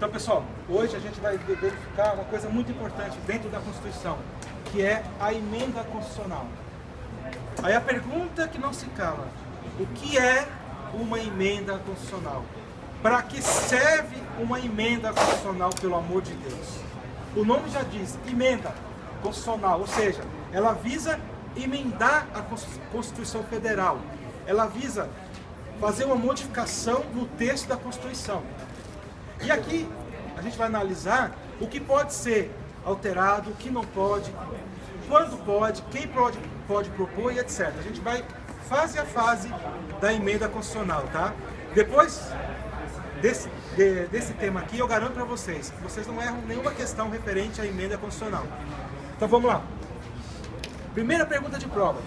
Então, pessoal, hoje a gente vai verificar uma coisa muito importante dentro da Constituição, que é a emenda constitucional. Aí a pergunta que não se cala: o que é uma emenda constitucional? Para que serve uma emenda constitucional, pelo amor de Deus? O nome já diz, emenda constitucional, ou seja, ela visa emendar a Constituição Federal. Ela visa fazer uma modificação no texto da Constituição. E aqui a gente vai analisar o que pode ser alterado, o que não pode, quando pode, quem pode propor e etc. A gente vai fase a fase da emenda constitucional, tá? Depois desse tema aqui, eu garanto para vocês que vocês não erram nenhuma questão referente à emenda constitucional. Então vamos lá. Primeira pergunta de prova.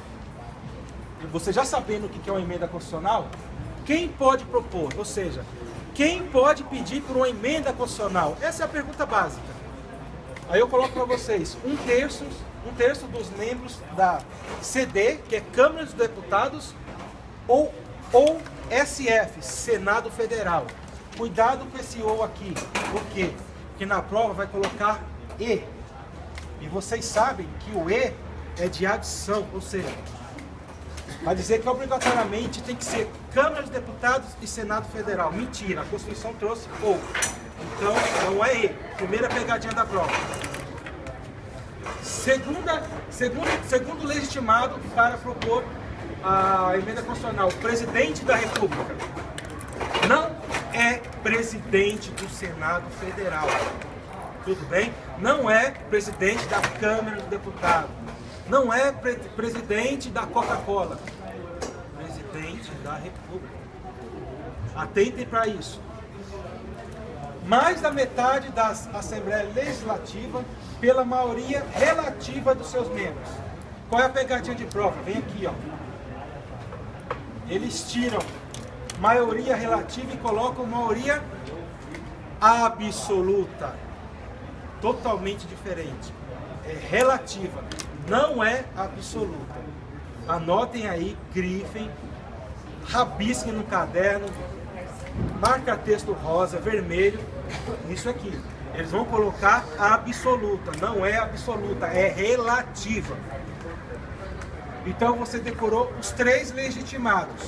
Você já sabendo o que é uma emenda constitucional, quem pode propor? Ou seja, quem pode pedir por uma emenda constitucional? Essa é a pergunta básica. Aí eu coloco para vocês um terço dos membros da CD, que é Câmara dos Deputados, ou SF, Senado Federal. Cuidado com esse ou aqui. Por quê? Porque na prova vai colocar E. E vocês sabem que o E é de adição, ou seja, vai dizer que obrigatoriamente tem que ser Câmara dos Deputados e Senado Federal. Mentira, a Constituição trouxe ou. Então, não é E. Primeira pegadinha da prova. Segundo legitimado para propor a emenda constitucional, Presidente da República. Não é presidente do Senado Federal. Tudo bem? Não é presidente da Câmara dos Deputados. Não é presidente da Coca-Cola. Presidente da República. Atentem para isso. Mais da metade da Assembleia Legislativa pela maioria relativa dos seus membros. Qual é a pegadinha de prova? Vem aqui, ó. Eles tiram maioria relativa e colocam maioria absoluta. Totalmente diferente. É relativa, não é absoluta. Anotem aí, grifem, rabisquem no caderno, marca texto rosa, vermelho, isso aqui. Eles vão colocar absoluta, não é absoluta, é relativa. Então você decorou os 3 legitimados.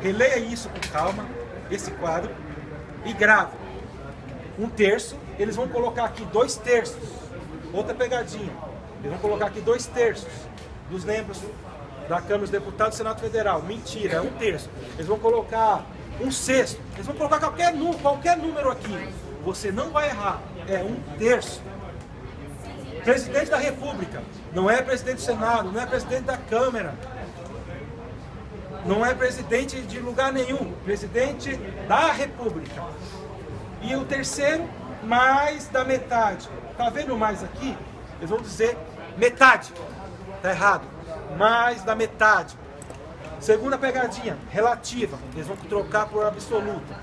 Releia isso com calma, esse quadro, e grave. 1/3, eles vão colocar aqui 2/3. Outra pegadinha. Eles vão colocar aqui 2/3 dos membros da Câmara dos Deputados do Senado Federal. Mentira, é 1/3. Eles vão colocar 1/6. Eles vão colocar qualquer número aqui. Você não vai errar. É 1/3. Presidente da República. Não é presidente do Senado, não é presidente da Câmara. Não é presidente de lugar nenhum. Presidente da República. E o terceiro, mais da metade. Tá vendo mais aqui? Eles vão dizer metade. Tá errado. Mais da metade. Segunda pegadinha, relativa. Eles vão trocar por absoluta.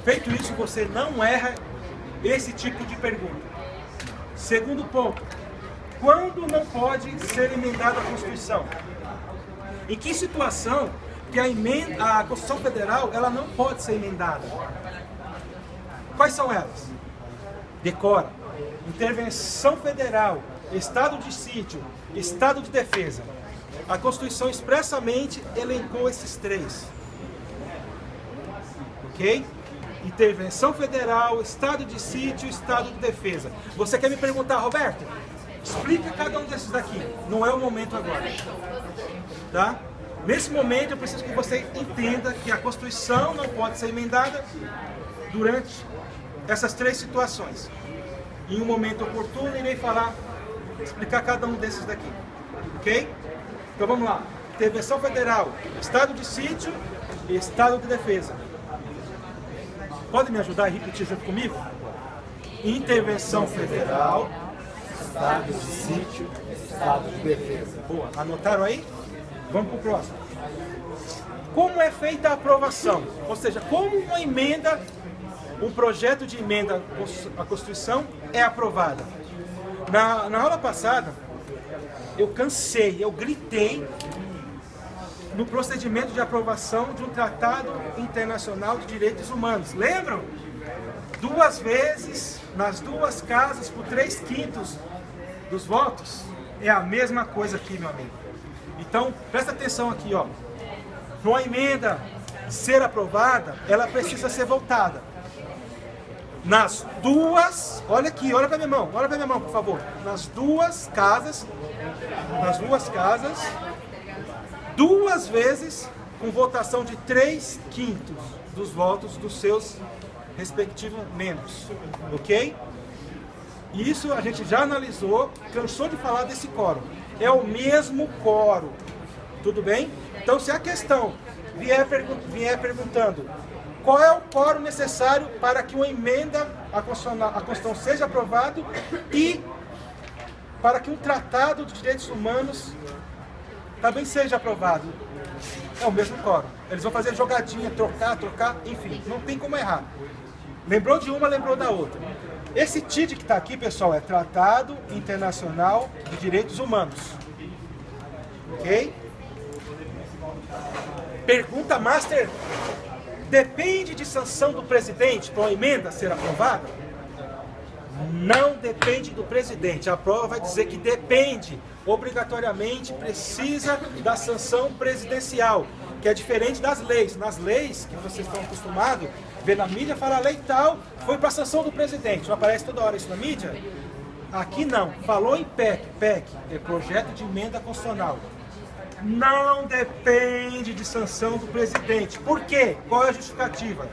Feito isso, você não erra esse tipo de pergunta. Segundo ponto. Quando não pode ser emendada a Constituição? Em que situação que a Constituição Federal ela não pode ser emendada? Quais são elas? Decora. Intervenção federal, estado de sítio, estado de defesa. A Constituição expressamente elencou esses 3. Ok? Intervenção federal, estado de sítio, estado de defesa. Você quer me perguntar, Roberto? Explica cada um desses daqui. Não é o momento agora. Tá? Nesse momento eu preciso que você entenda que a Constituição não pode ser emendada durante essas 3 situações. Em um momento oportuno, irei explicar cada um desses daqui. Ok? Então vamos lá. Intervenção federal, estado de sítio e estado de defesa. Pode me ajudar a repetir junto comigo? Intervenção federal, estado de sítio, estado de defesa. Boa. Anotaram aí? Vamos para o próximo. Como é feita a aprovação? Ou seja, como uma emenda, um projeto de emenda à Constituição é aprovada? Na aula passada, eu gritei no procedimento de aprovação de um tratado internacional de direitos humanos. Lembram? 2 vezes, nas 2 casas, por 3/5 dos votos, é a mesma coisa aqui, meu amigo. Então, presta atenção aqui, ó. Para uma emenda ser aprovada, ela precisa ser votada nas 2, olha aqui, olha para minha mão, por favor. Nas 2 casas, 2 vezes, com votação de 3/5 dos votos dos seus respectivos membros, ok? Isso a gente já analisou, cansou de falar desse quórum. É o mesmo quórum, tudo bem? Então, se a questão vier perguntando qual é o quórum necessário para que uma emenda à Constituição seja aprovado e para que um tratado de direitos humanos também seja aprovado, é o mesmo quórum. Eles vão fazer jogadinha, trocar, enfim, não tem como errar. Lembrou de uma, lembrou da outra. Esse TID que está aqui, pessoal, é Tratado Internacional de Direitos Humanos. Ok? Pergunta master: depende de sanção do presidente para uma emenda ser aprovada? Não depende do presidente. A prova vai dizer que depende. Obrigatoriamente precisa da sanção presidencial, que é diferente das leis. Nas leis que vocês estão acostumados, ver na mídia, fala lei tal, foi para a sanção do presidente. Não aparece toda hora isso na mídia? Aqui não. Falou em PEC. PEC é projeto de emenda constitucional. Não depende de sanção do presidente. Por quê? Qual é a justificativa?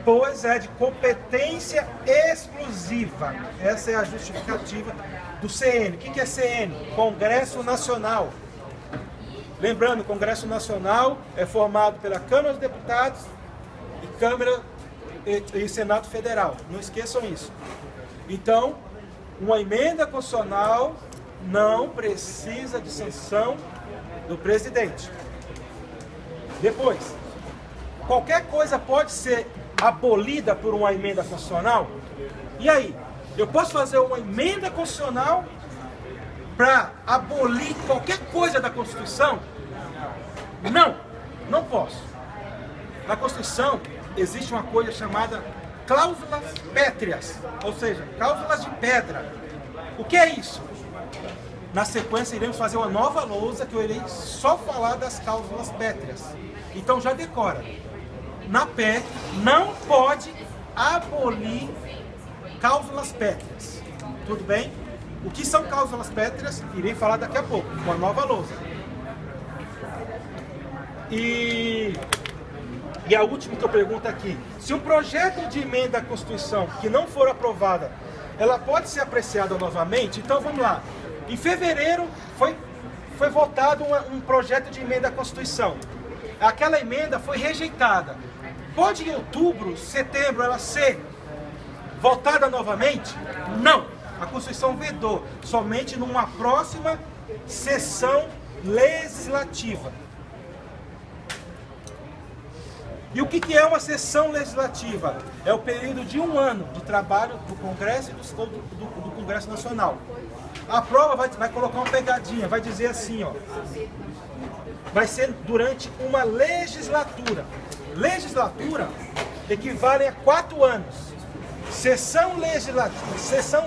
Pois é de competência exclusiva. Essa é a justificativa do CN. O que é CN? Congresso Nacional. Lembrando, o Congresso Nacional é formado pela Câmara dos Deputados e Câmara e Senado Federal. Não esqueçam isso. Então, uma emenda constitucional não precisa de sanção do presidente. Depois, qualquer coisa pode ser abolida por uma emenda constitucional. E aí? Eu posso fazer uma emenda constitucional para abolir qualquer coisa da Constituição? Não, não posso. Na Constituição existe uma coisa chamada cláusulas pétreas, ou seja, cláusulas de pedra. O que é isso? Na sequência iremos fazer uma nova lousa que eu irei só falar das cláusulas pétreas. Então já decora. Na PEC não pode abolir cláusulas pétreas. Tudo bem? O que são cláusulas pétreas? Irei falar daqui a pouco, com a nova lousa. E a última que eu pergunto aqui: se um projeto de emenda à Constituição que não for aprovada, ela pode ser apreciada novamente? Então vamos lá. Em fevereiro foi votado um projeto de emenda à Constituição. Aquela emenda foi rejeitada. Pode em outubro, setembro, ela ser votada novamente? Não. A Constituição vedou. Somente numa próxima sessão legislativa. E o que é uma sessão legislativa? É o período de 1 ano de trabalho do Congresso e do Congresso Nacional. A prova vai colocar uma pegadinha, vai dizer assim, ó. Vai ser durante uma legislatura. Legislatura equivale a 4 anos. Sessão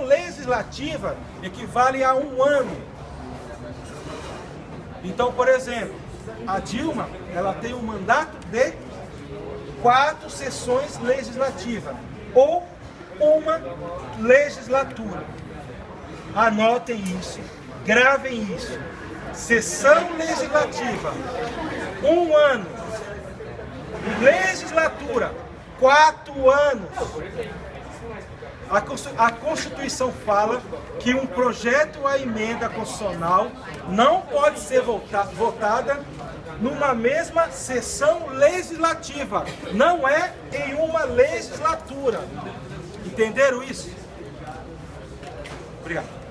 legislativa equivale a 1 ano. Então, por exemplo, a Dilma, ela tem um mandato de 4 sessões legislativas, ou uma legislatura. Anotem isso, gravem isso. Sessão legislativa, 1 ano. Legislatura, 4 anos. A Constituição fala que um projeto à emenda constitucional não pode ser votada numa mesma sessão legislativa. Não é em uma legislatura. Entenderam isso? Obrigado.